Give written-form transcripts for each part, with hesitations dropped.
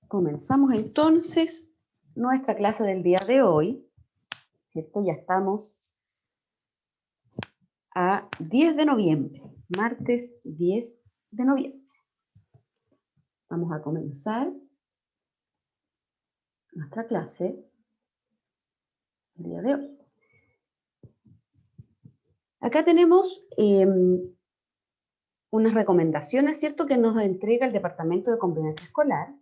Comenzamos entonces nuestra clase del día de hoy, ¿cierto? Ya estamos a 10 de noviembre, martes 10 de noviembre. Vamos a comenzar nuestra clase el día de hoy. Acá tenemos unas recomendaciones, ¿cierto?, que nos entrega el Departamento de Convivencia Escolar,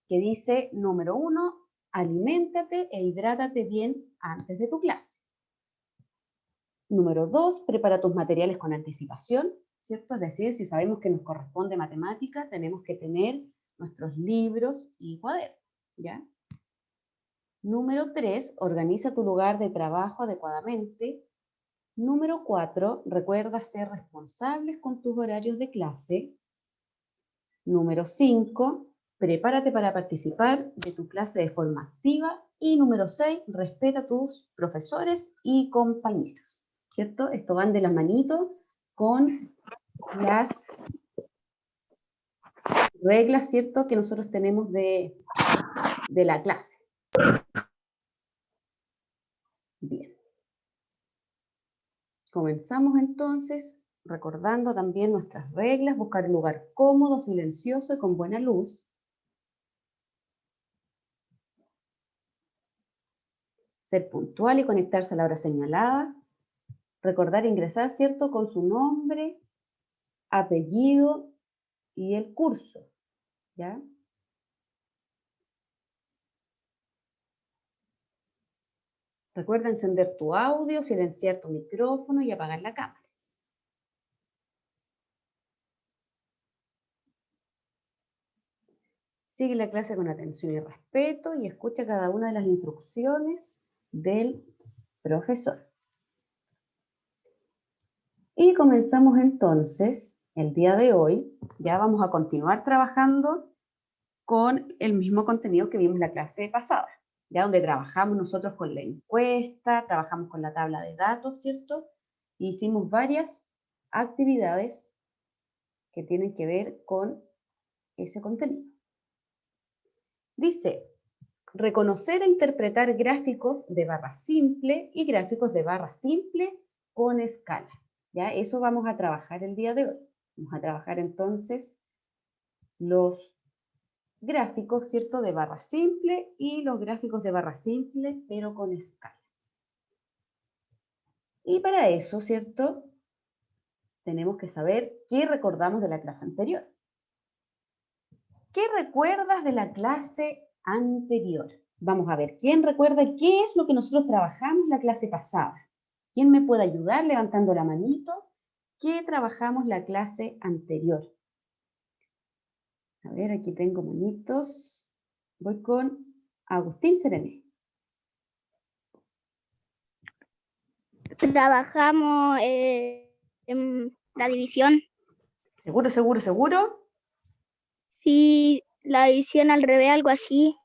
que dice, número 1, aliméntate e hidrátate bien antes de tu clase. Número 2, prepara tus materiales con anticipación, ¿cierto? Es decir, si sabemos que nos corresponde matemática, tenemos que tener nuestros libros y cuadernos, ¿ya? Número 3, organiza tu lugar de trabajo adecuadamente. Número 4, recuerda ser responsables con tus horarios de clase. Número 5, prepárate para participar de tu clase de forma activa. Y número 6, respeta a tus profesores y compañeros, ¿cierto? Esto van de la manito con las reglas, ¿cierto?, que nosotros tenemos de la clase. Bien. Comenzamos entonces recordando también nuestras reglas, buscar un lugar cómodo, silencioso y con buena luz. Ser puntual y conectarse a la hora señalada. Recordar ingresar, ¿cierto?, con su nombre, apellido y el curso, ¿ya? Recuerda encender tu audio, silenciar tu micrófono y apagar la cámara. Sigue la clase con atención y respeto y escucha cada una de las instrucciones del profesor. Y comenzamos entonces, el día de hoy, ya vamos a continuar trabajando con el mismo contenido que vimos en la clase pasada, ya donde trabajamos nosotros con la encuesta, trabajamos con la tabla de datos, ¿cierto? Y hicimos varias actividades que tienen que ver con ese contenido. Dice, reconocer e interpretar gráficos de barra simple y gráficos de barra simple con escalas. ¿Ya? Eso vamos a trabajar el día de hoy. Vamos a trabajar entonces los gráficos, ¿cierto?, de barra simple y los gráficos de barra simple, pero con escala. Y para eso, ¿cierto?, tenemos que saber qué recordamos de la clase anterior. ¿Qué recuerdas de la clase anterior? Vamos a ver, ¿quién recuerda qué es lo que nosotros trabajamos la clase pasada? ¿Quién me puede ayudar levantando la manito? ¿Qué trabajamos la clase anterior? A ver, aquí tengo manitos. Voy con Agustín Serené. Trabajamos en la división. ¿Seguro, seguro, seguro? Sí, la división al revés, algo así.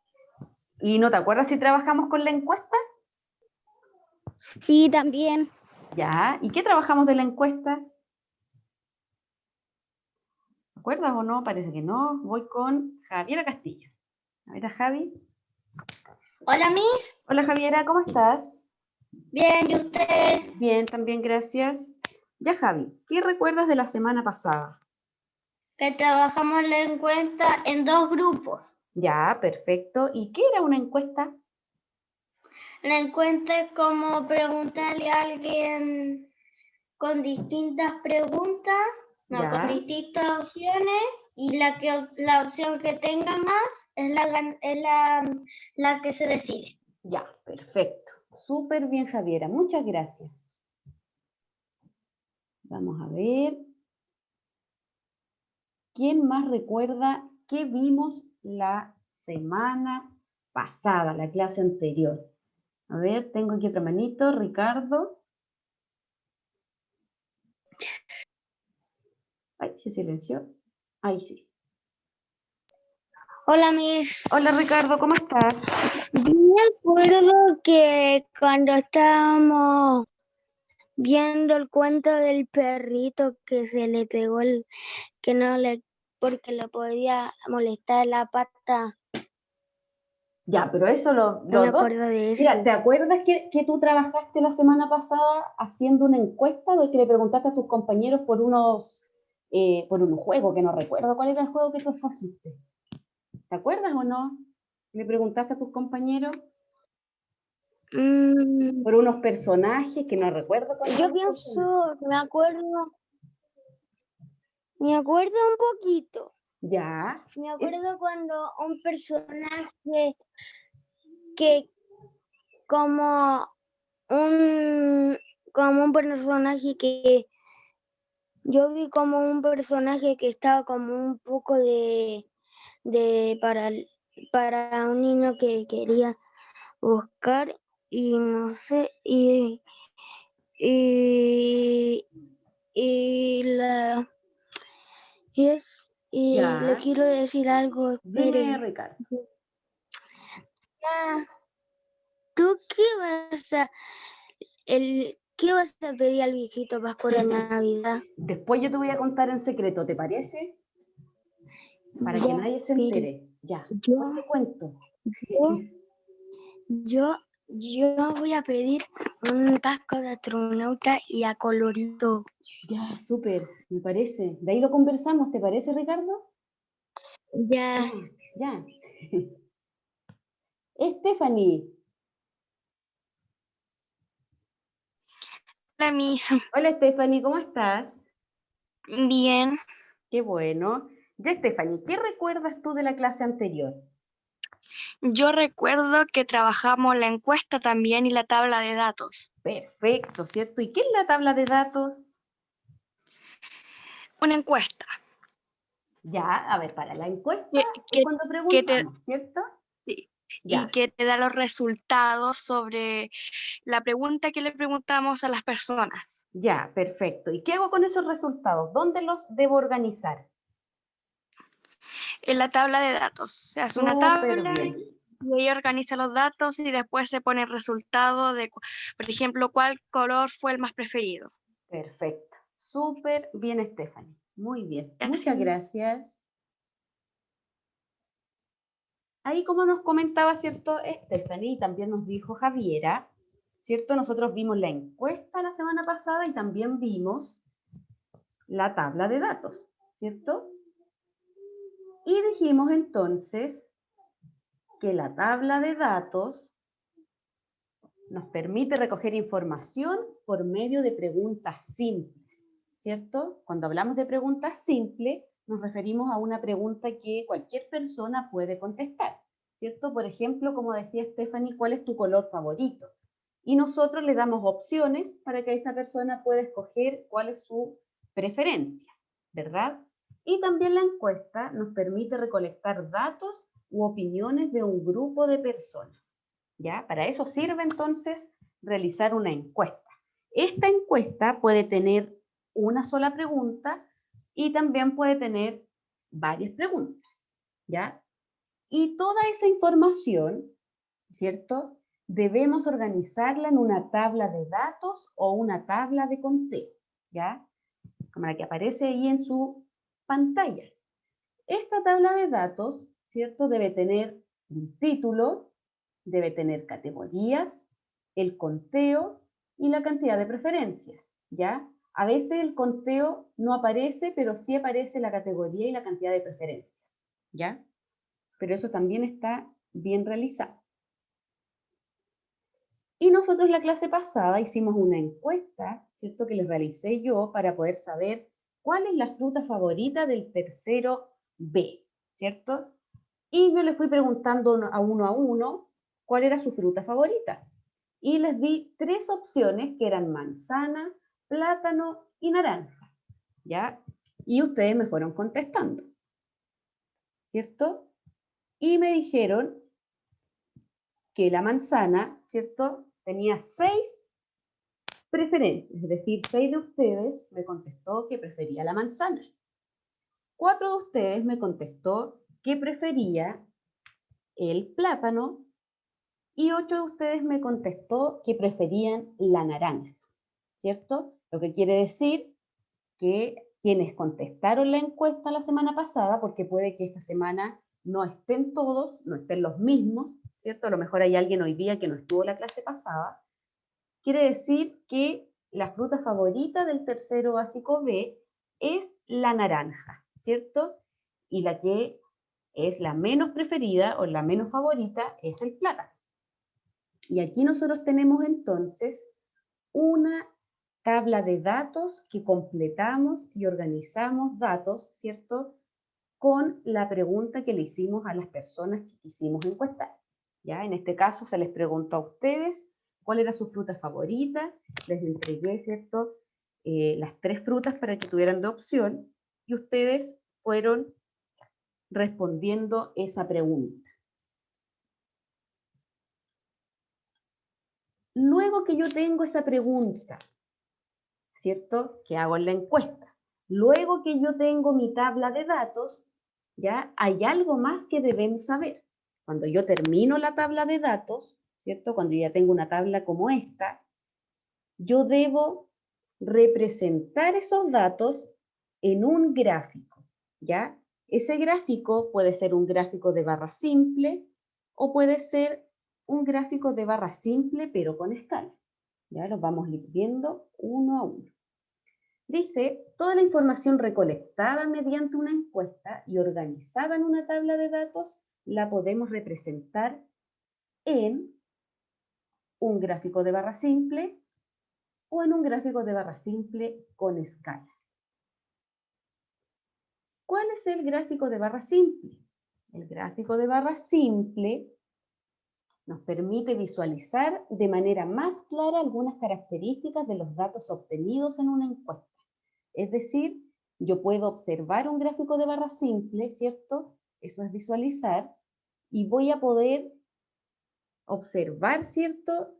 ¿Y no te acuerdas si trabajamos con la encuesta? Sí, también. Ya, ¿y qué trabajamos de la encuesta? ¿Te acuerdas o no? Parece que no. Voy con Javiera Castillo. A ver, Javi. Hola, Miss. Hola, Javiera, ¿cómo estás? Bien, ¿y usted? Bien, también, gracias. Ya, Javi, ¿qué recuerdas de la semana pasada? Que trabajamos la encuesta en 2 grupos. Ya, perfecto. ¿Y qué era una encuesta? La encuesta es como preguntarle a alguien con distintas preguntas, con Ya, distintas opciones, y la opción que tenga más es la que se decide. ya, perfecto. Súper bien, Javiera. Muchas gracias. Vamos a ver. ¿Quién más recuerda qué vimos la semana pasada, la clase anterior? A ver, tengo aquí otra manito, Ricardo. Ay, se silenció. Ahí sí. Hola, Miss. Hola, Ricardo, ¿cómo estás? Yo me acuerdo que cuando estábamos viendo el cuento del perrito que se le pegó porque le podía molestar la pata. Ya, pero eso No me los dos. acuerdo de eso. Mira, ¿te acuerdas que tú trabajaste la semana pasada haciendo una encuesta de que le preguntaste a tus compañeros por por un juego, que no recuerdo cuál era el juego que tú escogiste? ¿Te acuerdas o no? Le preguntaste a tus compañeros Mm, por unos personajes que no recuerdo cuáles yo eran los personajes. pienso, me acuerdo un poquito. Ya, Me es- acuerdo cuando un personaje que como como un personaje que yo vi como un personaje que estaba como un poco de para un niño que quería buscar y no sé y, y la y es y le ya. quiero decir algo, Dime, esperen. Ricardo. Ya, ¿tú qué vas a pedir al viejito Pascuero en Navidad? Después yo te voy a contar en secreto, ¿te parece? Para que Ya, nadie se espere. entere. Ya, Yo, hoy te cuento. yo, yo voy a pedir un casco de astronauta y a colorito. Ya, súper, me parece. De ahí lo conversamos, ¿te parece, Ricardo? Ya, Ya, ya. Stephanie. Hola, Miss. Hola, Stephanie, ¿cómo estás? Bien. Qué bueno. Ya, Stephanie, ¿qué recuerdas tú de la clase anterior? Yo recuerdo que trabajamos la encuesta también y la tabla de datos. Perfecto, ¿cierto? ¿Y qué es la tabla de datos? Una encuesta Ya, a ver, para la encuesta que, es que, cuando que te, preguntamos, ¿cierto? y Ya, que te da los resultados sobre la pregunta que le preguntamos a las personas. ya, perfecto. ¿Y qué hago con esos resultados? ¿Dónde los debo organizar? En la tabla de datos se hace una Súper tabla bien. y ahí organiza los datos y después se pone el resultado de, por ejemplo, cuál color fue el más preferido. Perfecto. Súper bien, Stephanie. Muy bien. Así Muchas es. gracias. Ahí como nos comentaba, ¿cierto? Stephanie, y también nos dijo Javiera, ¿cierto? Nosotros vimos la encuesta la semana pasada y también vimos la tabla de datos, ¿cierto? Y dijimos entonces que la tabla de datos nos permite recoger información por medio de preguntas simples, ¿cierto? Cuando hablamos de preguntas simples, nos referimos a una pregunta que cualquier persona puede contestar, ¿cierto? Por ejemplo, como decía Stephanie, ¿cuál es tu color favorito? Y nosotros le damos opciones para que esa persona pueda escoger cuál es su preferencia, ¿verdad? Y también la encuesta nos permite recolectar datos u opiniones de un grupo de personas. ¿Ya? Para eso sirve entonces realizar una encuesta. Esta encuesta puede tener una sola pregunta y también puede tener varias preguntas, ¿ya? Y toda esa información, ¿cierto? Debemos organizarla en una tabla de datos o una tabla de conteo, ¿ya? Como la que aparece ahí en su pantalla. Esta tabla de datos, ¿cierto? Debe tener un título, debe tener categorías, el conteo y la cantidad de preferencias, ¿ya? A veces el conteo no aparece, pero sí aparece la categoría y la cantidad de preferencias, ¿ya? Pero eso también está bien realizado. Y nosotros la clase pasada hicimos una encuesta, ¿cierto? Que les realicé yo para poder saber cuál es la fruta favorita del tercero B, ¿cierto? Y yo les fui preguntando a uno cuál era su fruta favorita. Y les di tres opciones que eran manzana, plátano y naranja, ¿ya? Y ustedes me fueron contestando, ¿cierto? Y me dijeron que la manzana, ¿cierto? Tenía 6 preferencias, es decir, 6 de ustedes me contestó que prefería la manzana. 4 de ustedes me contestó que prefería el plátano y 8 de ustedes me contestó que preferían la naranja, ¿cierto? Lo que quiere decir que quienes contestaron la encuesta la semana pasada, porque puede que esta semana no estén todos, no estén los mismos, ¿cierto? A lo mejor hay alguien hoy día que no estuvo la clase pasada. Quiere decir que la fruta favorita del tercero básico B es la naranja, ¿cierto? Y la que es la menos preferida o la menos favorita es el plátano. Y aquí nosotros tenemos entonces una tabla de datos que completamos y organizamos datos, ¿cierto? Con la pregunta que le hicimos a las personas que quisimos encuestar. ¿Ya? En este caso se les preguntó a ustedes cuál era su fruta favorita, les entregué, ¿cierto? Las 3 frutas para que tuvieran de opción y ustedes fueron respondiendo esa pregunta. Luego que yo tengo esa pregunta, ¿cierto? Que hago en la encuesta. Luego que yo tengo mi tabla de datos, ya hay algo más que debemos saber. Cuando yo termino la tabla de datos, ¿cierto? Cuando ya tengo una tabla como esta, yo debo representar esos datos en un gráfico, ¿ya? Ese gráfico puede ser un gráfico de barra simple o puede ser un gráfico de barra simple pero con escala. Ya los vamos a ir viendo uno a uno. Dice, toda la información recolectada mediante una encuesta y organizada en una tabla de datos la podemos representar en un gráfico de barra simple o en un gráfico de barra simple con escalas. ¿Cuál es el gráfico de barra simple? El gráfico de barra simple nos permite visualizar de manera más clara algunas características de los datos obtenidos en una encuesta. Es decir, yo puedo observar un gráfico de barra simple, ¿cierto? Eso es visualizar, y voy a poder observar, ¿cierto?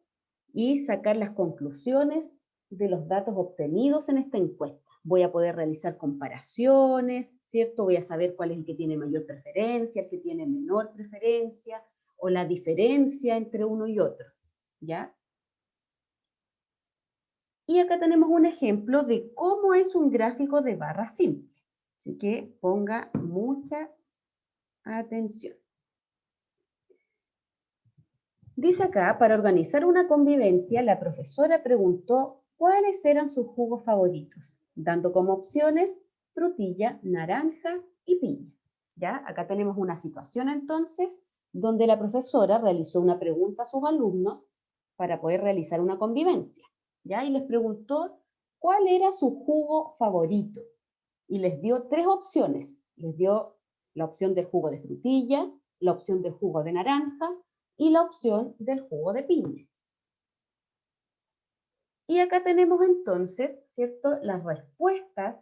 Y sacar las conclusiones de los datos obtenidos en esta encuesta. Voy a poder realizar comparaciones, ¿cierto? Voy a saber cuál es el que tiene mayor preferencia, el que tiene menor preferencia, o la diferencia entre uno y otro, ¿ya? Y acá tenemos un ejemplo de cómo es un gráfico de barra simple. Así que ponga mucha atención. Dice acá, para organizar una convivencia, la profesora preguntó cuáles eran sus jugos favoritos, dando como opciones frutilla, naranja y piña. ¿Ya? Acá tenemos una situación entonces donde la profesora realizó una pregunta a sus alumnos para poder realizar una convivencia. ¿Ya? Y les preguntó cuál era su jugo favorito. Y les dio 3 opciones. Les dio la opción del jugo de frutilla, la opción del jugo de naranja y la opción del jugo de piña. Y acá tenemos entonces, ¿cierto?, las respuestas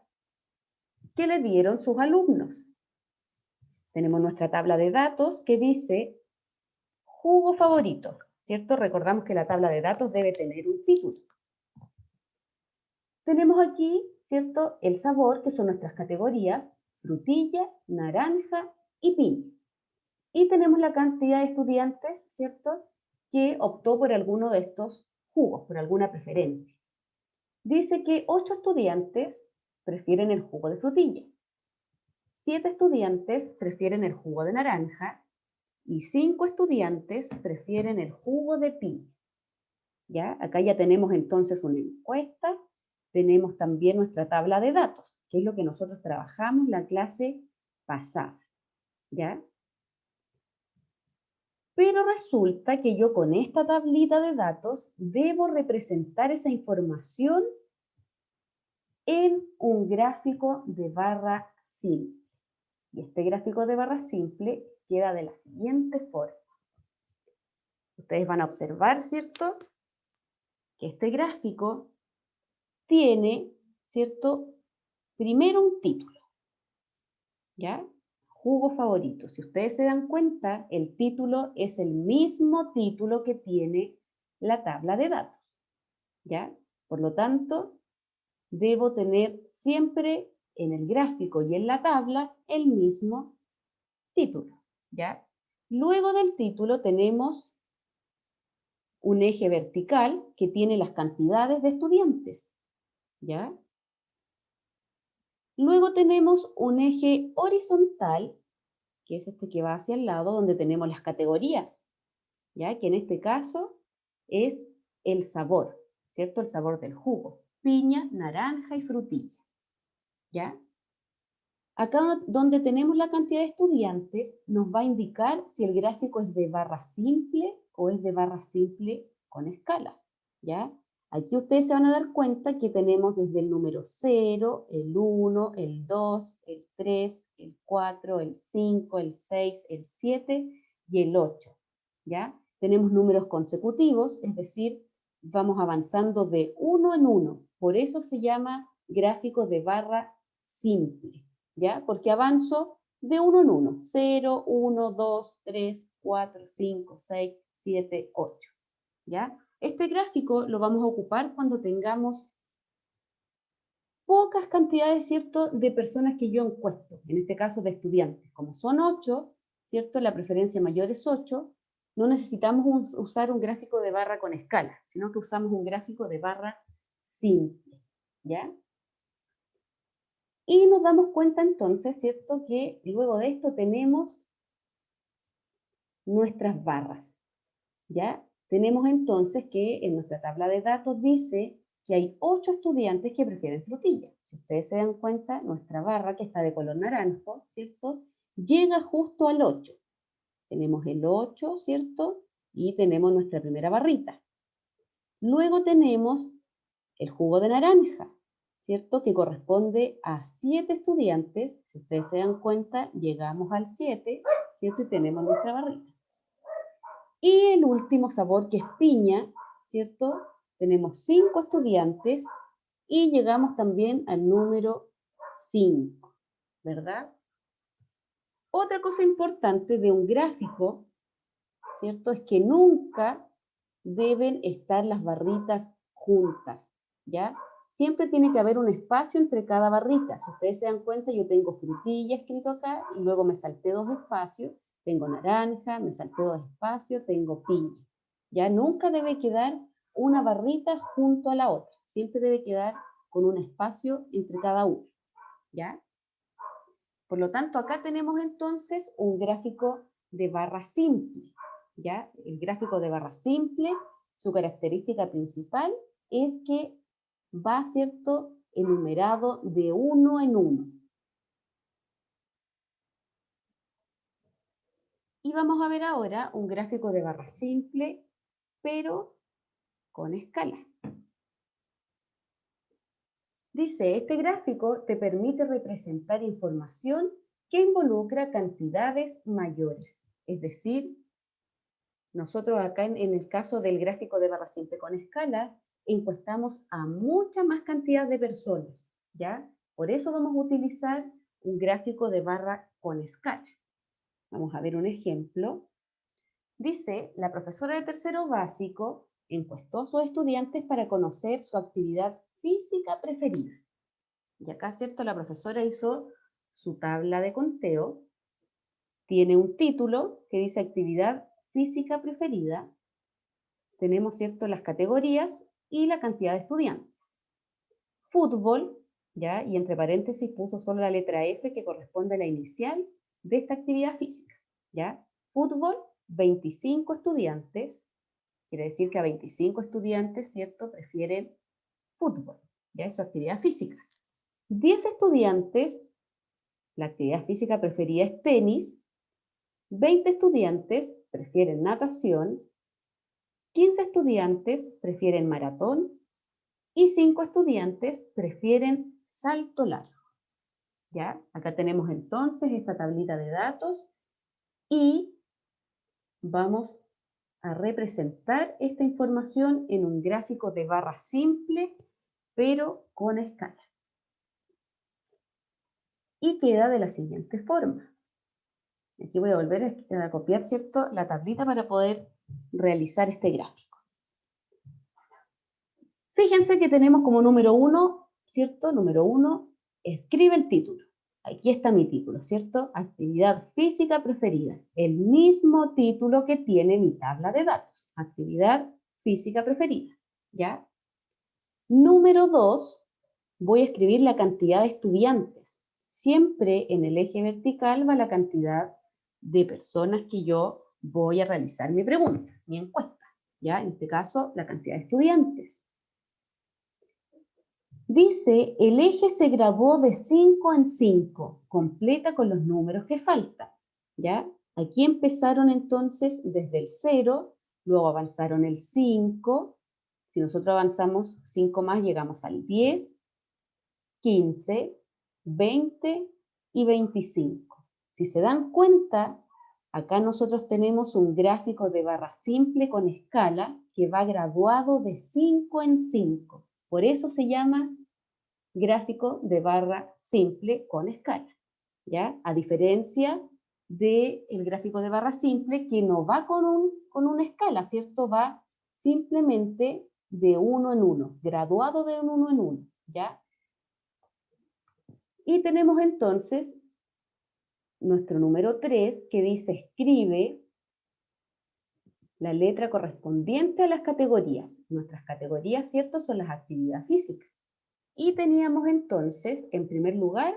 que le dieron sus alumnos. Tenemos nuestra tabla de datos que dice jugo favorito, ¿cierto? Recordamos que la tabla de datos debe tener un título. Tenemos aquí, ¿cierto?, el sabor, que son nuestras categorías, frutilla, naranja y piña. Y tenemos la cantidad de estudiantes, ¿cierto?, que optó por alguno de estos jugos, por alguna preferencia. Dice que 8 estudiantes prefieren el jugo de frutilla, 7 estudiantes prefieren el jugo de naranja y 5 estudiantes prefieren el jugo de piña. ¿Ya? Acá ya tenemos entonces una encuesta, tenemos también nuestra tabla de datos, que es lo que nosotros trabajamos la clase pasada. ¿Ya? Pero resulta que yo con esta tablita de datos debo representar esa información en un gráfico de barra simple. Y este gráfico de barra simple queda de la siguiente forma. Ustedes van a observar, ¿cierto?, que este gráfico tiene, ¿cierto?, primero un título, ¿ya? Jugo favorito. Si ustedes se dan cuenta, el título es el mismo título que tiene la tabla de datos, ¿ya? Por lo tanto, debo tener siempre en el gráfico y en la tabla el mismo título, ¿ya? Luego del título tenemos un eje vertical que tiene las cantidades de estudiantes, ¿ya? Luego tenemos un eje horizontal que es este que va hacia el lado, donde tenemos las categorías, ¿ya? Que en este caso es el sabor, ¿cierto? El sabor del jugo. Piña, naranja y frutilla, ¿ya? Acá donde tenemos la cantidad de estudiantes, nos va a indicar si el gráfico es de barra simple o es de barra simple con escala, ¿ya? Aquí ustedes se van a dar cuenta que tenemos desde el número 0, el 1, el 2, el 3, el 4, el 5, el 6, el 7 y el 8, ¿ya? Tenemos números consecutivos, es decir, vamos avanzando de uno en uno. Por eso se llama gráfico de barra simple, ¿ya? Porque avanzo de uno en uno. 0, 1, 2, 3, 4, 5, 6, 7, 8, ¿ya? Este gráfico lo vamos a ocupar cuando tengamos pocas cantidades, ¿cierto?, de personas que yo encuesto, en este caso de estudiantes. Como son 8, ¿cierto?, la preferencia mayor es 8, no necesitamos usar un gráfico de barra con escala, sino que usamos un gráfico de barra simple, ¿ya? Y nos damos cuenta entonces, ¿cierto?, que luego de esto tenemos nuestras barras, ¿ya? Tenemos entonces que en nuestra tabla de datos dice que hay 8 estudiantes que prefieren frutilla. Si ustedes se dan cuenta, nuestra barra, que está de color naranjo, ¿cierto?, llega justo al 8. Tenemos el 8, ¿cierto?, y tenemos nuestra primera barrita. Luego tenemos el jugo de naranja, ¿cierto?, que corresponde a 7 estudiantes. Si ustedes se dan cuenta, llegamos al 7, ¿cierto?, y tenemos nuestra barrita. Y el último sabor, que es piña, ¿cierto? Tenemos 5 estudiantes y llegamos también al número 5, ¿verdad? Otra cosa importante de un gráfico, ¿cierto?, es que nunca deben estar las barritas juntas, ¿ya? Siempre tiene que haber un espacio entre cada barrita. Si ustedes se dan cuenta, yo tengo frutilla escrito acá y luego me salté 2 espacios. Tengo naranja, me salté 2 espacios, tengo piña. Ya nunca debe quedar una barrita junto a la otra. Siempre debe quedar con un espacio entre cada una, ¿ya? Por lo tanto, acá tenemos entonces un gráfico de barra simple, ¿ya? El gráfico de barra simple, su característica principal es que va, ¿cierto?, enumerado de uno en uno. Y vamos a ver ahora un gráfico de barra simple, pero con escala. Dice, este gráfico te permite representar información que involucra cantidades mayores. Es decir, nosotros acá en el caso del gráfico de barra simple con escala, encuestamos a mucha más cantidad de personas, ¿ya? Por eso vamos a utilizar un gráfico de barra con escala. Vamos a ver un ejemplo. Dice, la profesora de tercero básico encuestó a sus estudiantes para conocer su actividad física preferida. Y acá, ¿cierto?, la profesora hizo su tabla de conteo, tiene un título que dice actividad física preferida, tenemos, ¿cierto?, las categorías y la cantidad de estudiantes. Fútbol, ¿ya? Y entre paréntesis puso solo la letra F, que corresponde a la inicial de esta actividad física, ¿ya? Fútbol, 25 estudiantes, quiere decir que a 25 estudiantes, ¿cierto?, prefieren fútbol, ¿ya? Es su actividad física. 10 estudiantes, la actividad física preferida es tenis, 20 estudiantes prefieren natación, 15 estudiantes prefieren maratón y 5 estudiantes prefieren salto largo. ¿Ya? Acá tenemos entonces esta tablita de datos y vamos a representar esta información en un gráfico de barra simple, pero con escala. Y queda de la siguiente forma. Aquí voy a volver a copiar, ¿cierto?, la tablita para poder realizar este gráfico. Fíjense que tenemos como número 1, ¿cierto? Número 1, escribe el título. Aquí está mi título, ¿cierto? Actividad física preferida. El mismo título que tiene mi tabla de datos. Actividad física preferida, ¿ya? Número 2, voy a escribir la cantidad de estudiantes. Siempre en el eje vertical va la cantidad de personas que yo voy a realizar mi pregunta, mi encuesta. ¿Ya? En este caso, la cantidad de estudiantes. Dice, el eje se graduó de 5 en 5. Completa con los números que faltan. ¿Ya? Aquí empezaron entonces desde el 0, luego avanzaron el 5. Si nosotros avanzamos 5 más, llegamos al 10, 15, 20 y 25. Si se dan cuenta, acá nosotros tenemos un gráfico de barra simple con escala que va graduado de 5 en 5. Por eso se llama gráfico de barra simple con escala, ¿ya? A diferencia del gráfico de barra simple que no va con una escala, ¿cierto? Va simplemente de 1 en 1, graduado de 1 en 1, ¿ya? Y tenemos entonces nuestro número 3 que dice escribe la letra correspondiente a las categorías. Nuestras categorías, ¿cierto? Son las actividades físicas. Y teníamos entonces, en primer lugar,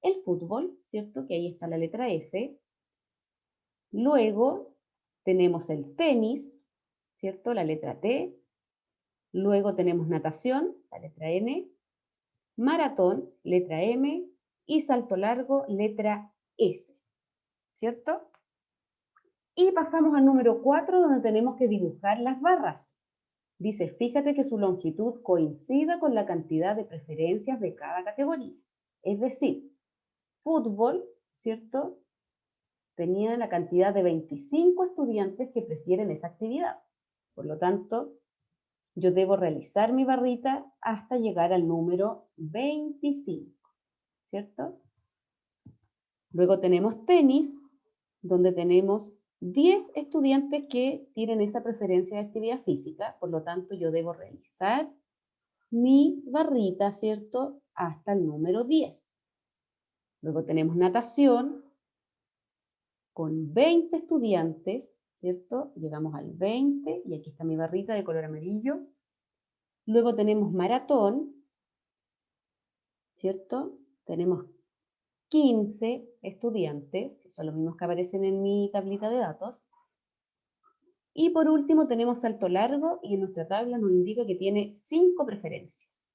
el fútbol, ¿cierto? Que ahí está la letra F. Luego tenemos el tenis, ¿cierto? La letra T. Luego tenemos natación, la letra N. Maratón, letra M. Y salto largo, letra S, ¿cierto? Y pasamos al número 4, donde tenemos que dibujar las barras. Dice, fíjate que su longitud coincida con la cantidad de preferencias de cada categoría. Es decir, fútbol, ¿cierto? Tenía la cantidad de 25 estudiantes que prefieren esa actividad. Por lo tanto, yo debo realizar mi barrita hasta llegar al número 25, ¿cierto? Luego tenemos tenis, donde tenemos 10 estudiantes que tienen esa preferencia de actividad física, por lo tanto yo debo realizar mi barrita, ¿cierto? Hasta el número 10. Luego tenemos natación con 20 estudiantes, ¿cierto? Llegamos al 20 y aquí está mi barrita de color amarillo. Luego tenemos maratón, ¿cierto? Tenemos 15 estudiantes, que son los mismos que aparecen en mi tablita de datos. Y por último tenemos salto largo y en nuestra tabla nos indica que tiene 5 preferencias.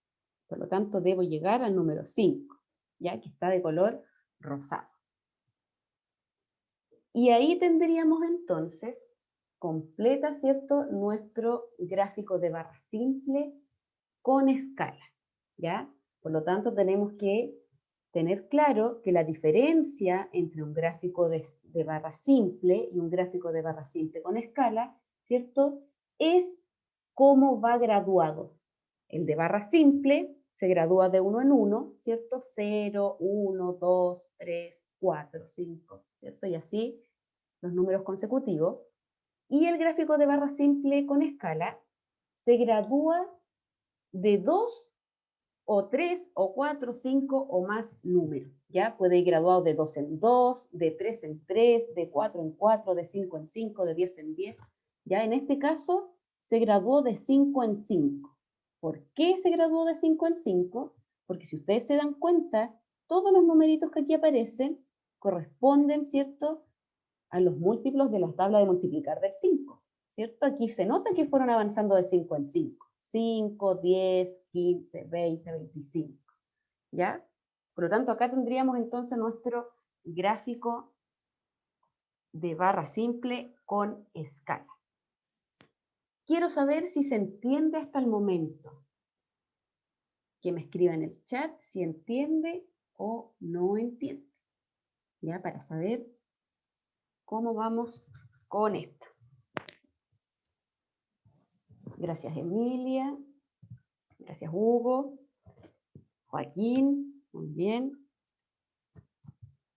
Por lo tanto, debo llegar al número 5, ya que está de color rosado. Y ahí tendríamos entonces completa, ¿cierto?, nuestro gráfico de barra simple con escala, ¿ya? Por lo tanto, tenemos que tener claro que la diferencia entre un gráfico de barra simple y un gráfico de barra simple con escala, ¿cierto?, es cómo va graduado. El de barra simple se gradúa de 1 en 1, ¿cierto? 0, 1, 2, 3, 4, 5, ¿cierto? Y así los números consecutivos. Y el gráfico de barra simple con escala se gradúa de 2 o 3 o 4, 5 o más números, ¿ya? Puede ir graduado de 2 en 2, de 3 en 3, de 4 en 4, de 5 en 5, de 10 en 10. Ya en este caso se graduó de 5 en 5. ¿Por qué se graduó de 5 en 5? Porque si ustedes se dan cuenta, todos los numeritos que aquí aparecen corresponden, ¿cierto?, a los múltiplos de la tabla de multiplicar del 5, ¿cierto? Aquí se nota que fueron avanzando de 5 en 5. 5, 10, 15, 20, 25, ¿ya? Por lo tanto, acá tendríamos entonces nuestro gráfico de barra simple con escala. Quiero saber si se entiende hasta el momento. Que me escriba en el chat si entiende o no entiende, ¿ya? Para saber cómo vamos con esto. Gracias, Emilia. Gracias, Hugo. Joaquín, muy bien.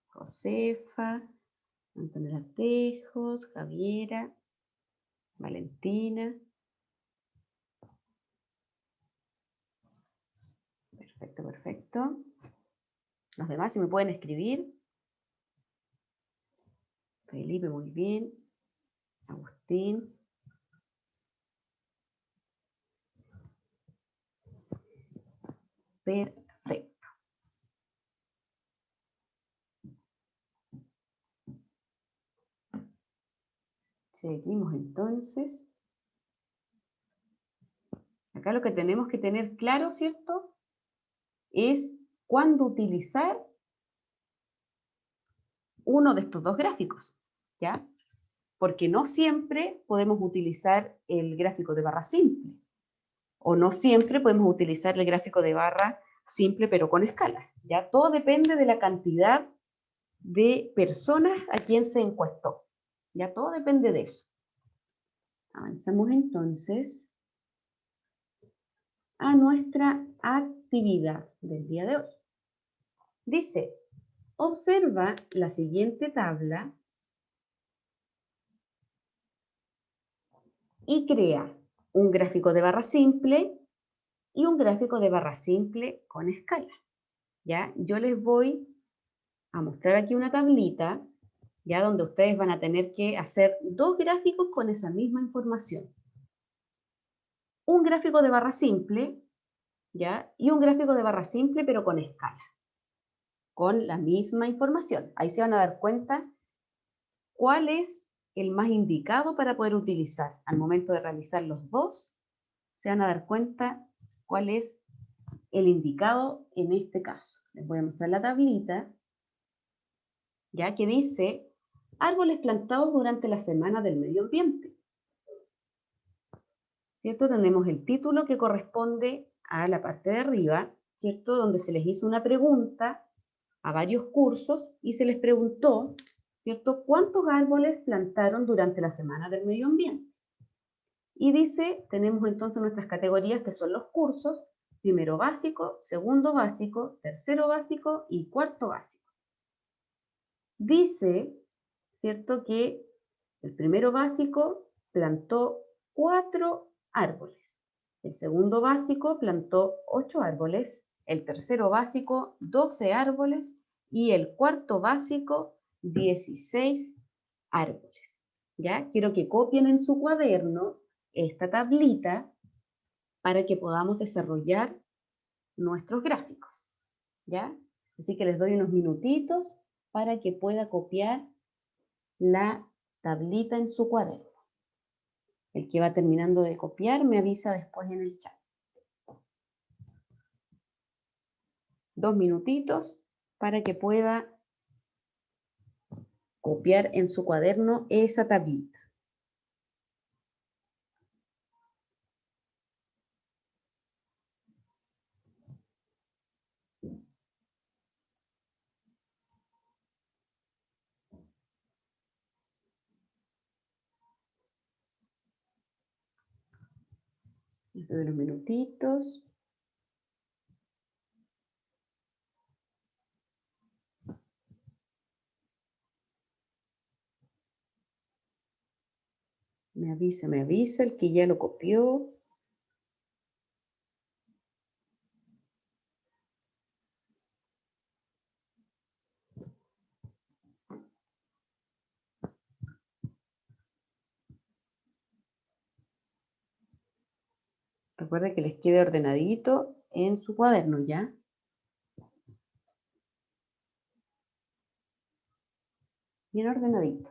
Josefa, Antonella Tejos, Javiera, Valentina. Perfecto, perfecto. Los demás, si me pueden escribir. Felipe, muy bien. Agustín. Perfecto. Seguimos entonces. Acá lo que tenemos que tener claro, ¿cierto? Es cuándo utilizar uno de estos dos gráficos, ¿ya? Porque no siempre podemos utilizar el gráfico de barra simple, o no siempre podemos utilizar el gráfico de barra simple pero con escala, ¿ya? Todo depende de la cantidad de personas a quien se encuestó, ¿ya? Todo depende de eso. Avanzamos entonces a nuestra actividad del día de hoy. Dice, observa la siguiente tabla y crea un gráfico de barra simple y un gráfico de barra simple con escala. ¿Ya? Yo les voy a mostrar aquí una tablita, ya donde ustedes van a tener que hacer dos gráficos con esa misma información. Un gráfico de barra simple, ¿ya? Y un gráfico de barra simple pero con escala, con la misma información. Ahí se van a dar cuenta cuál es el más indicado para poder utilizar. Al momento de realizar los dos, se van a dar cuenta cuál es el indicado en este caso. Les voy a mostrar la tablita, ya que dice árboles plantados durante la semana del medio ambiente. ¿Cierto? Tenemos el título que corresponde a la parte de arriba, ¿cierto? Donde se les hizo una pregunta a varios cursos y se les preguntó, ¿cierto? ¿Cuántos árboles plantaron durante la semana del medio ambiente? Y dice, tenemos entonces nuestras categorías que son los cursos, primero básico, segundo básico, tercero básico y cuarto básico. Dice, ¿cierto?, que el primero básico plantó 4 árboles, el segundo básico plantó 8 árboles, el tercero básico 12 árboles y el cuarto básico 16 árboles. ¿Ya? Quiero que copien en su cuaderno esta tablita para que podamos desarrollar nuestros gráficos. ¿Ya? Así que les doy unos minutitos para que pueda copiar la tablita en su cuaderno. El que va terminando de copiar me avisa después en el chat. 2 minutitos para que pueda copiar en su cuaderno esa tablita. Les doy unos minutitos. Me avisa el que ya lo copió. Recuerden que les quede ordenadito en su cuaderno, ¿ya? Bien ordenadito.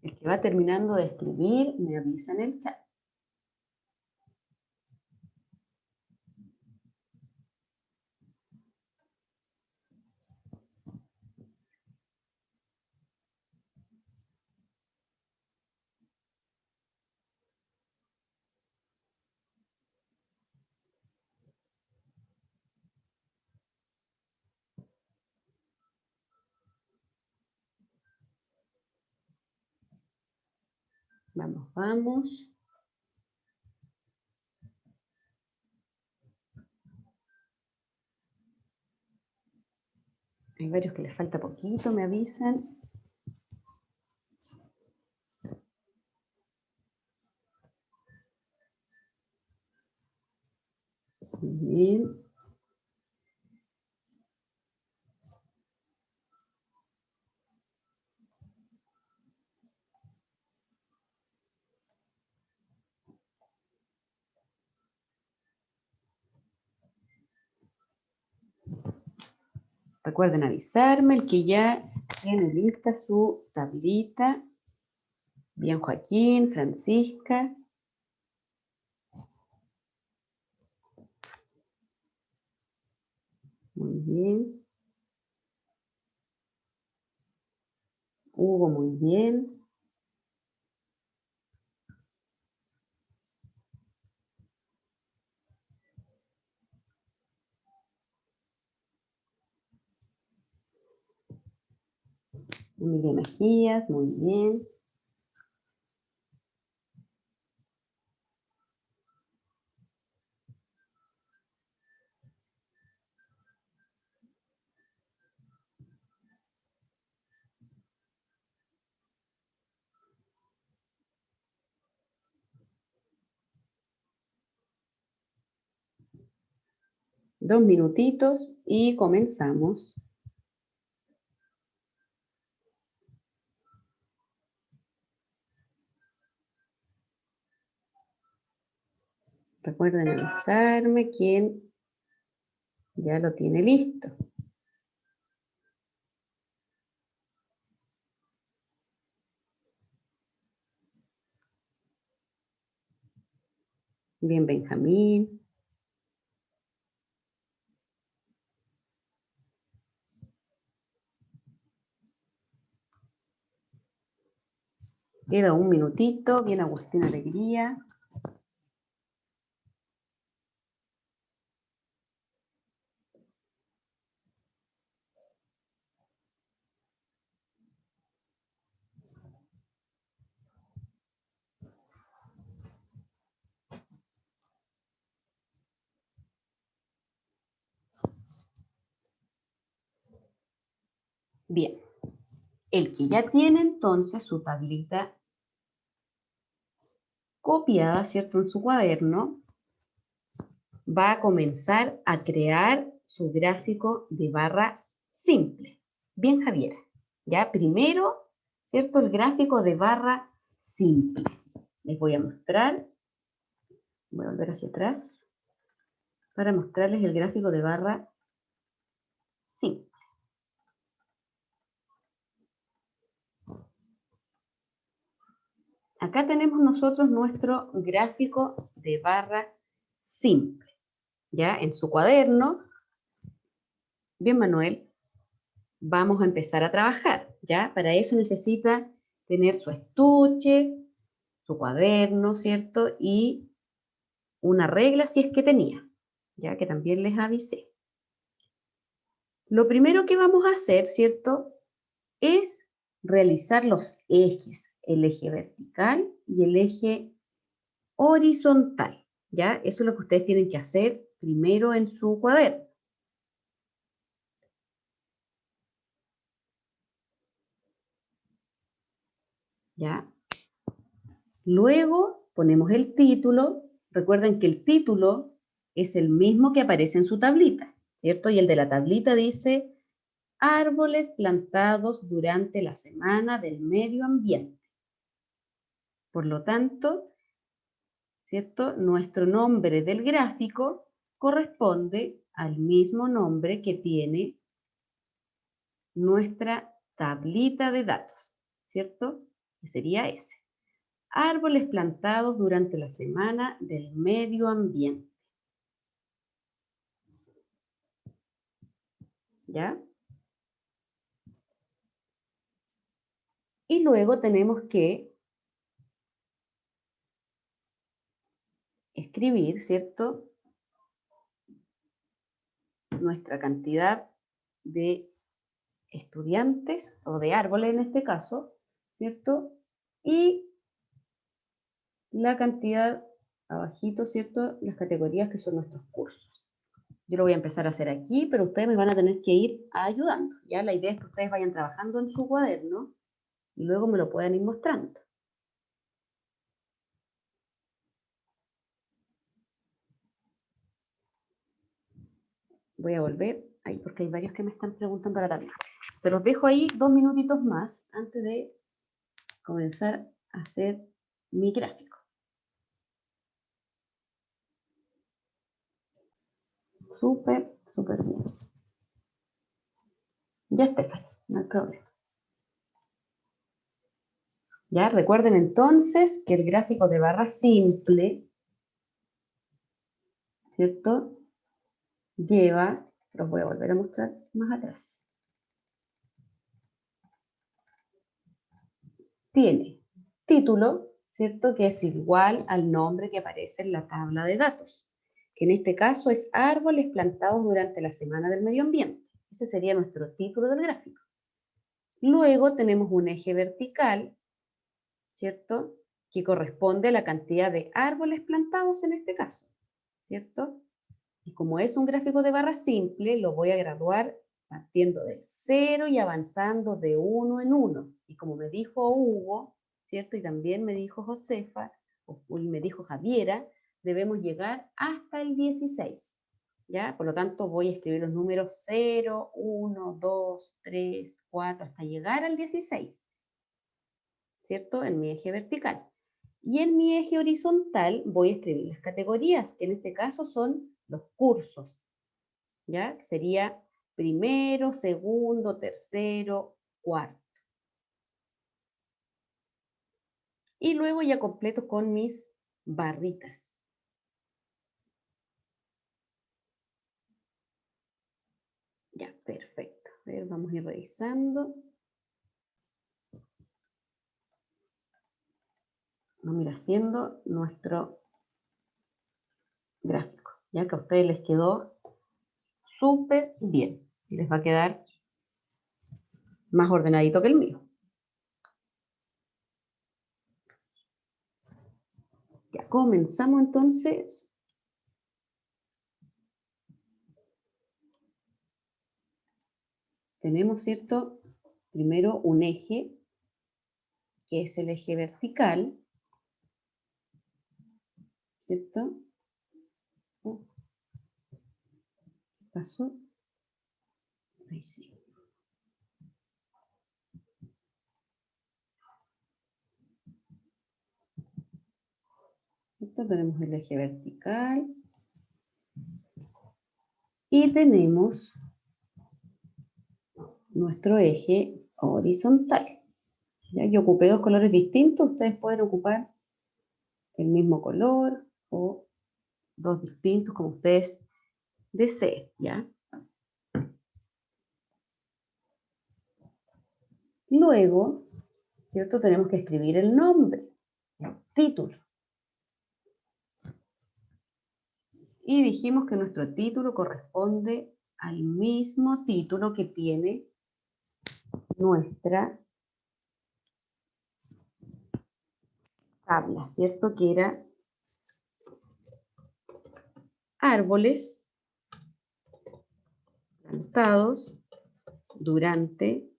El que va terminando de escribir me avisa en el chat. Vamos, vamos. Hay varios que les falta poquito, me avisan. Muy bien. Recuerden avisarme el que ya tiene lista su tablita. Bien, Joaquín, Francisca. Muy bien. Hugo, muy bien. Emilia Mejías, muy bien. Dos minutitos y comenzamos. Recuerden avisarme quién ya lo tiene listo. Bien, Benjamín. Queda un minutito. Bien, Agustín Alegría. Bien. El que ya tiene entonces su tablita copiada, ¿cierto? En su cuaderno, va a comenzar a crear su gráfico de barra simple. Bien, Javiera. Ya primero, ¿cierto? El gráfico de barra simple. Les voy a mostrar. Voy a volver hacia atrás para mostrarles el gráfico de barra simple. Acá tenemos nosotros nuestro gráfico de barra simple. Ya en su cuaderno. Bien, Manuel. Vamos a empezar a trabajar, ¿ya? Para eso necesita tener su estuche, su cuaderno, ¿cierto? Y una regla si es que tenía, ya que también les avisé. Lo primero que vamos a hacer, ¿cierto? Es realizar los ejes, el eje vertical y el eje horizontal, ¿ya? Eso es lo que ustedes tienen que hacer primero en su cuaderno. ¿Ya? Luego ponemos el título. Recuerden que el título es el mismo que aparece en su tablita, ¿cierto? Y el de la tablita dice árboles plantados durante la semana del medio ambiente. Por lo tanto, ¿cierto? Nuestro nombre del gráfico corresponde al mismo nombre que tiene nuestra tablita de datos, ¿cierto? Que sería ese. Árboles plantados durante la semana del medio ambiente. ¿Ya? Y luego tenemos que escribir, ¿cierto? Nuestra cantidad de estudiantes o de árboles en este caso, ¿cierto? Y la cantidad abajito, ¿cierto? Las categorías que son nuestros cursos. Yo lo voy a empezar a hacer aquí, pero ustedes me van a tener que ir ayudando. Ya la idea es que ustedes vayan trabajando en su cuaderno y luego me lo puedan ir mostrando. Voy a volver ahí porque hay varios que me están preguntando la tabla. Se los dejo ahí 2 minutitos más antes de comenzar a hacer mi gráfico. Súper, súper bien. Ya está, no hay problema. Ya, recuerden entonces que el gráfico de barra simple, ¿cierto? Lleva, los voy a volver a mostrar más atrás. Tiene título, ¿cierto? Que es igual al nombre que aparece en la tabla de datos, que en este caso es árboles plantados durante la Semana del Medio Ambiente. Ese sería nuestro título del gráfico. Luego tenemos un eje vertical, ¿cierto? Que corresponde a la cantidad de árboles plantados en este caso, ¿cierto? Y como es un gráfico de barra simple, lo voy a graduar partiendo del 0 y avanzando de 1 en 1. Y como me dijo Hugo, ¿cierto? Y también me dijo Josefa, y me dijo Javiera, debemos llegar hasta el 16. ¿Ya? Por lo tanto, voy a escribir los números 0, 1, 2, 3, 4, hasta llegar al 16. ¿Cierto? En mi eje vertical. Y en mi eje horizontal voy a escribir las categorías, que en este caso son los cursos. ¿Ya? Sería primero, segundo, tercero, cuarto. Y luego ya completo con mis barritas. Ya, perfecto. A ver, vamos a ir revisando. Vamos a ir haciendo nuestro gráfico. Ya que a ustedes les quedó súper bien. Y les va a quedar más ordenadito que el mío. Ya comenzamos entonces. Tenemos, ¿cierto? Primero un eje, que es el eje vertical, ¿cierto? ¿Qué pasó? Ahí sí. ¿Cierto? Tenemos el eje vertical. Y tenemos nuestro eje horizontal. ¿Ya? Yo ocupé dos colores distintos, ustedes pueden ocupar el mismo color o dos distintos como ustedes deseen, ¿ya? Luego, ¿cierto? Tenemos que escribir el nombre, el título. Y dijimos que nuestro título corresponde al mismo título que tiene nuestra tabla, ¿cierto? Que era árboles plantados durante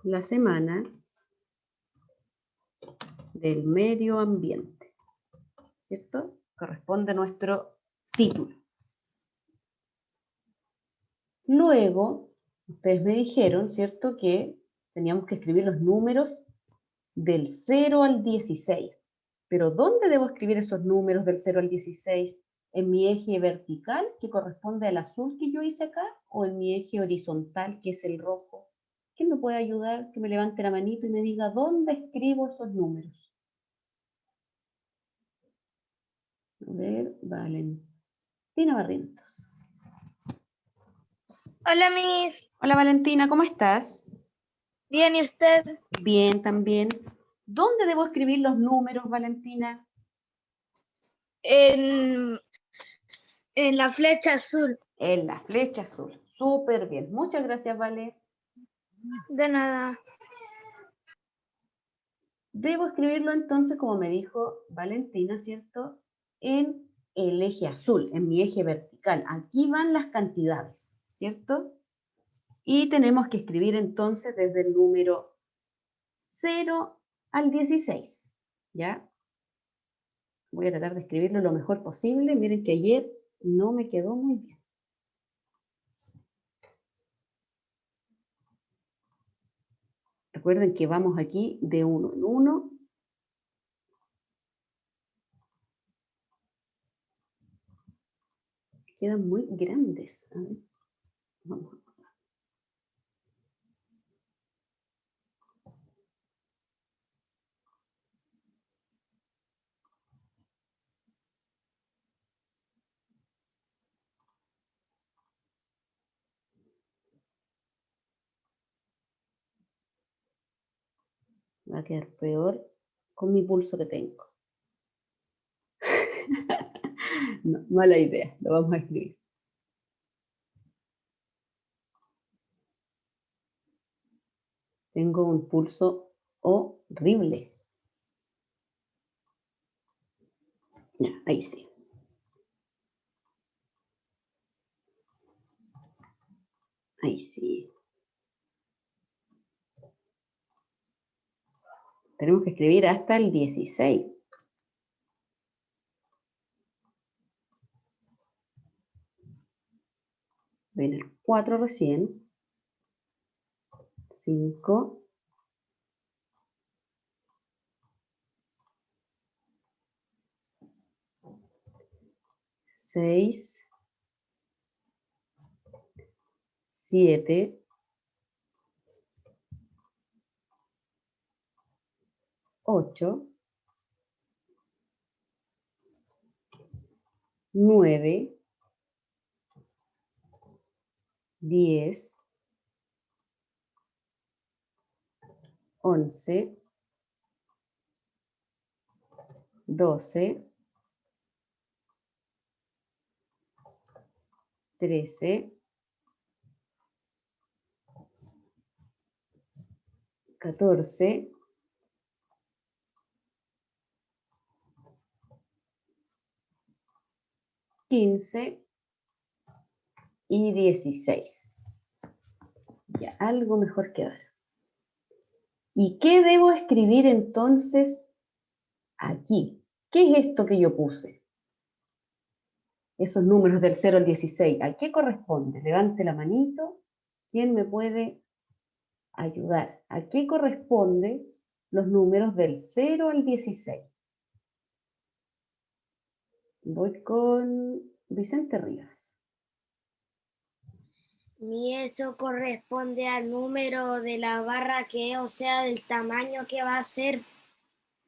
la Semana del Medio Ambiente, ¿cierto? Corresponde a nuestro título. Luego, ustedes me dijeron, ¿cierto? Que teníamos que escribir los números del 0 al 16. Pero ¿dónde debo escribir esos números del 0 al 16? ¿En mi eje vertical, que corresponde al azul que yo hice acá? ¿O en mi eje horizontal, que es el rojo? ¿Quién me puede ayudar? Que me levante la manito y me diga dónde escribo esos números. A ver, Valentina Barrientos. Hola, Miss. Hola Valentina, ¿cómo estás? Bien, ¿y usted? Bien, también. ¿Dónde debo escribir los números, Valentina? En la flecha azul. En la flecha azul. Súper bien. Muchas gracias, Vale. De nada. Debo escribirlo entonces, como me dijo Valentina, ¿cierto? En el eje azul, en mi eje vertical. Aquí van las cantidades, ¿cierto? Y tenemos que escribir entonces desde el número 0 al 16, ¿ya? Voy a tratar de escribirlo lo mejor posible. Miren que ayer no me quedó muy bien. Recuerden que vamos aquí de uno en uno. Quedan muy grandes. A ver, vamos a ver. Va a quedar peor con mi pulso que tengo. No, mala idea, lo vamos a escribir. Tengo un pulso horrible. Ya, ahí sí. Ahí sí. Tenemos que escribir hasta el 16. Ven el 4 recién. 5. 6. 7. 8. 9. 10. 11. 12. 13. 14. 15 y 16. Ya, algo mejor que ahora. ¿Y qué debo escribir entonces aquí? ¿Qué es esto que yo puse? Esos números del 0 al 16, ¿a qué corresponde? Levante la manito. ¿Quién me puede ayudar? ¿A qué corresponde los números del 0 al 16? Voy con Vicente Rivas. Y eso corresponde al número de la barra que es, o sea, del tamaño que va a ser.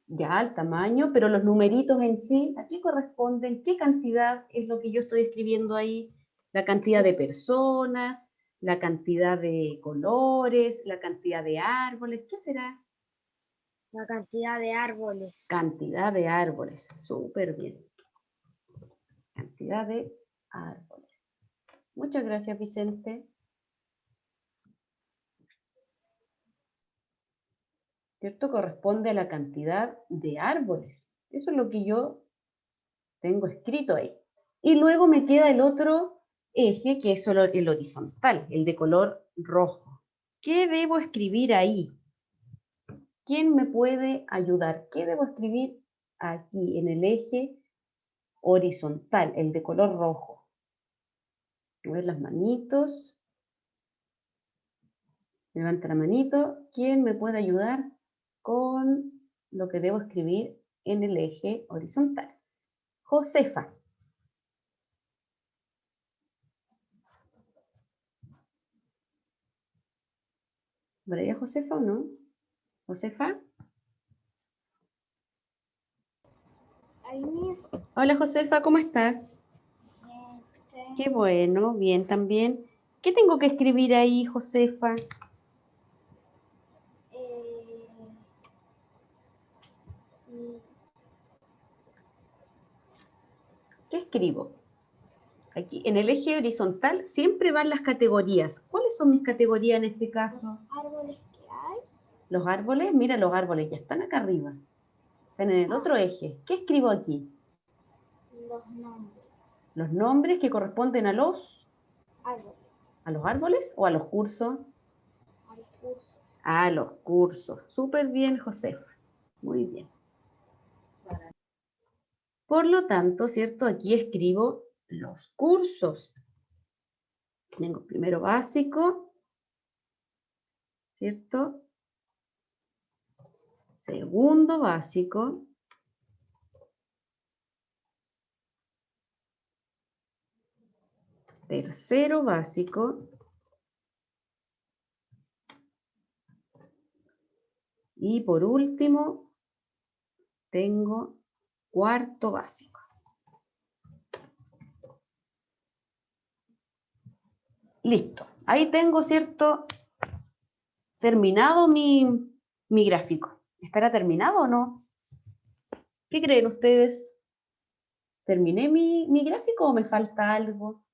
Ya, el tamaño, pero los numeritos en sí, ¿a qué corresponden? ¿Qué cantidad es lo que yo estoy escribiendo ahí? La cantidad de personas, la cantidad de colores, la cantidad de árboles, ¿qué será? La cantidad de árboles. Cantidad de árboles, súper bien. Cantidad de árboles. Muchas gracias, Vicente. ¿Cierto? Corresponde a la cantidad de árboles. Eso es lo que yo tengo escrito ahí. Y luego me queda el otro eje, que es solo el horizontal, el de color rojo. ¿Qué debo escribir ahí? ¿Quién me puede ayudar? ¿Qué debo escribir aquí en el eje horizontal, el de color rojo? A ver las manitos. Levanta la manito. ¿Quién me puede ayudar con lo que debo escribir en el eje horizontal? Josefa. ¿María Josefa o no? ¿Josefa? Hola Josefa, ¿cómo estás? Bien. Qué bueno, bien también. ¿Qué tengo que escribir ahí, Josefa? ¿Qué escribo? Aquí, en el eje horizontal siempre van las categorías. ¿Cuáles son mis categorías en este caso? Árboles que hay. Los árboles, mira, los árboles ya están acá arriba. Están en el otro eje. ¿Qué escribo aquí? Los nombres. Los nombres que corresponden a los Árboles. árboles o a los cursos. Al curso. A los cursos. Súper bien, Josefa. Muy bien. Por lo tanto, ¿cierto? Aquí escribo los cursos. Tengo primero básico, ¿cierto? segundo básico, tercero básico y por último tengo cuarto básico. Listo. Ahí tengo, ¿cierto? Terminado mi gráfico. ¿Estará terminado o no? ¿Qué creen ustedes? ¿Terminé mi gráfico o me falta algo?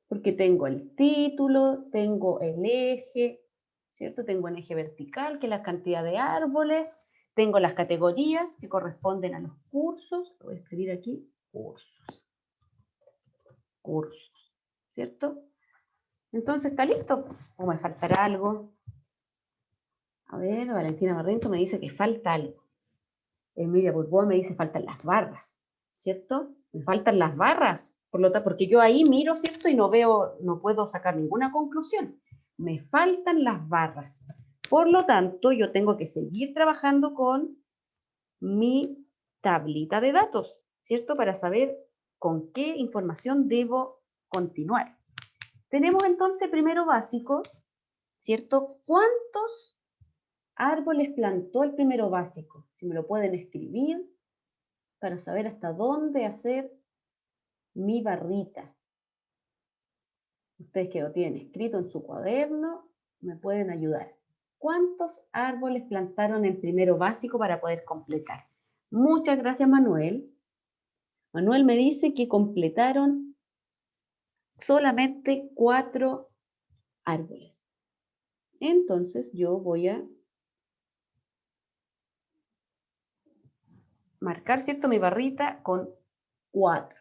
Porque tengo el título, tengo el eje, ¿cierto? Tengo un eje vertical, que es la cantidad de árboles, tengo las categorías que corresponden a los cursos, lo voy a escribir aquí, cursos, ¿cierto? Entonces, ¿está listo? ¿O me faltará algo? A ver, Valentina Barriento me dice que falta algo. Emilia Bourbois me dice faltan las barras, ¿cierto? Me faltan las barras, por lo tanto, porque yo ahí miro, ¿cierto? Y no veo, no puedo sacar ninguna conclusión. Me faltan las barras. Por lo tanto, yo tengo que seguir trabajando con mi tablita de datos, ¿cierto? Para saber con qué información debo continuar. Tenemos entonces primero básico, ¿cierto? ¿Cuántos árboles plantó el primero básico? Si me lo pueden escribir para saber hasta dónde hacer mi barrita. Ustedes que lo tienen escrito en su cuaderno, me pueden ayudar. ¿Cuántos árboles plantaron en primero básico para poder completar? Muchas gracias, Manuel. Manuel me dice que completaron solamente 4 árboles. Entonces yo voy a marcar, ¿cierto?, mi barrita con 4.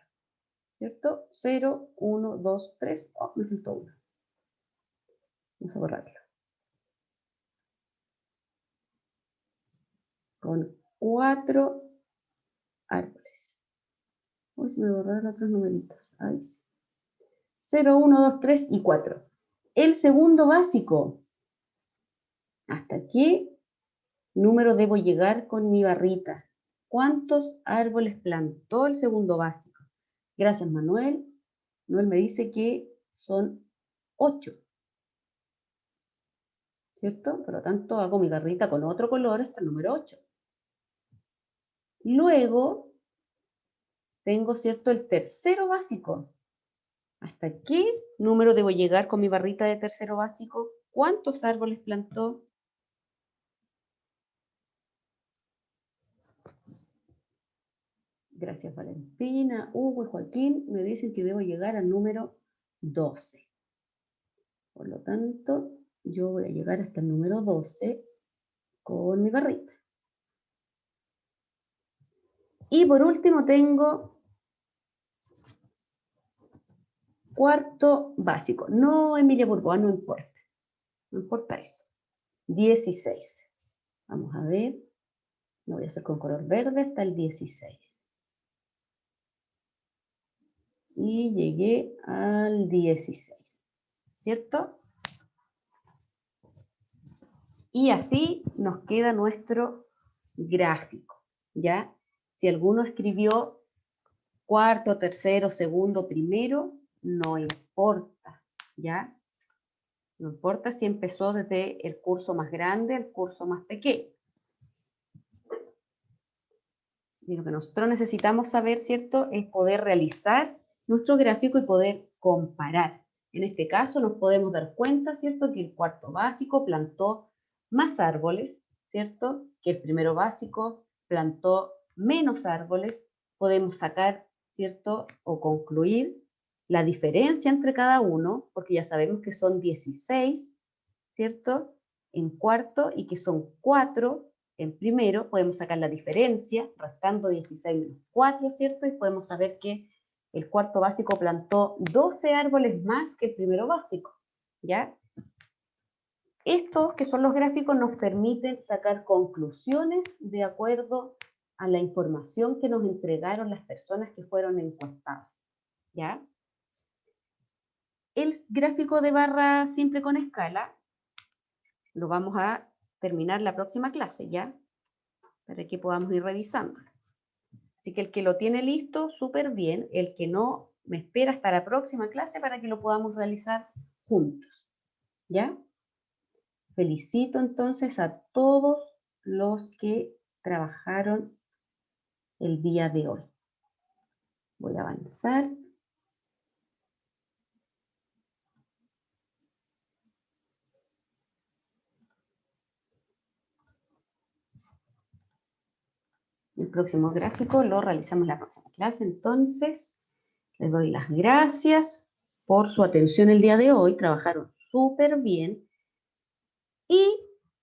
¿Cierto? 0, 1, 2, 3. Oh, me faltó uno. Vamos a borrarlo. Con 4 árboles. Hoy se me borraron otros numeritos. Ahí sí. 0, 1, 2, 3 y 4. El segundo básico. ¿Hasta qué número debo llegar con mi barrita? ¿Cuántos árboles plantó el segundo básico? Gracias, Manuel. Manuel me dice que son 8. ¿Cierto? Por lo tanto, hago mi barrita con otro color hasta el número 8. Luego, tengo, ¿cierto?, el tercero básico. ¿Hasta qué número debo llegar con mi barrita de tercero básico? ¿Cuántos árboles plantó? Gracias, Valentina, Hugo y Joaquín. Me dicen que debo llegar al número 12. Por lo tanto, yo voy a llegar hasta el número 12 con mi barrita. Y por último tengo cuarto básico. No, Emilia Bourbois, no importa. No importa eso. 16. Vamos a ver. Lo voy a hacer con color verde hasta el 16. Y llegué al 16. ¿Cierto? Y así nos queda nuestro gráfico. ¿Ya? Si alguno escribió cuarto, tercero, segundo, primero, no importa. ¿Ya? No importa si empezó desde el curso más grande al curso más pequeño. Y lo que nosotros necesitamos saber, ¿cierto?, es poder realizar nuestro gráfico y poder comparar. En este caso nos podemos dar cuenta, ¿cierto?, que el cuarto básico plantó más árboles, ¿cierto?, que el primero básico plantó menos árboles. Podemos sacar, ¿cierto?, o concluir la diferencia entre cada uno, porque ya sabemos que son 16, ¿cierto?, en cuarto y que son 4 en primero. Podemos sacar la diferencia, restando 16 menos 4, ¿cierto? Y podemos saber que el cuarto básico plantó 12 árboles más que el primero básico, ¿ya? Estos, que son los gráficos, nos permiten sacar conclusiones de acuerdo a la información que nos entregaron las personas que fueron encuestadas, ¿ya? El gráfico de barra simple con escala lo vamos a terminar la próxima clase, ¿ya? Para que podamos ir revisando. Así que el que lo tiene listo, súper bien. El que no, me espera hasta la próxima clase para que lo podamos realizar juntos, ¿ya? Felicito entonces a todos los que trabajaron el día de hoy. Voy a avanzar. El próximo gráfico lo realizamos en la próxima clase. Entonces, les doy las gracias por su atención el día de hoy. Trabajaron súper bien. Y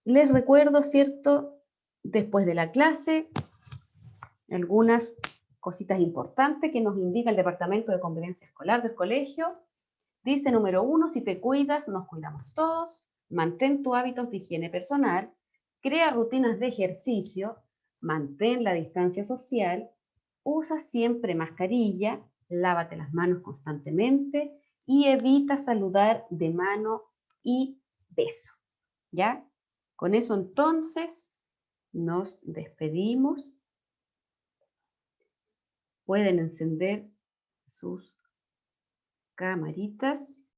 les recuerdo, ¿cierto? Después de la clase, algunas cositas importantes que nos indica el Departamento de Convivencia Escolar del colegio. Dice, número 1, si te cuidas, nos cuidamos todos. Mantén tus hábitos de higiene personal. Crea rutinas de ejercicio. Mantén la distancia social. Usa siempre mascarilla. Lávate las manos constantemente. Y evita saludar de mano y beso. ¿Ya? Con eso entonces nos despedimos. Pueden encender sus camaritas.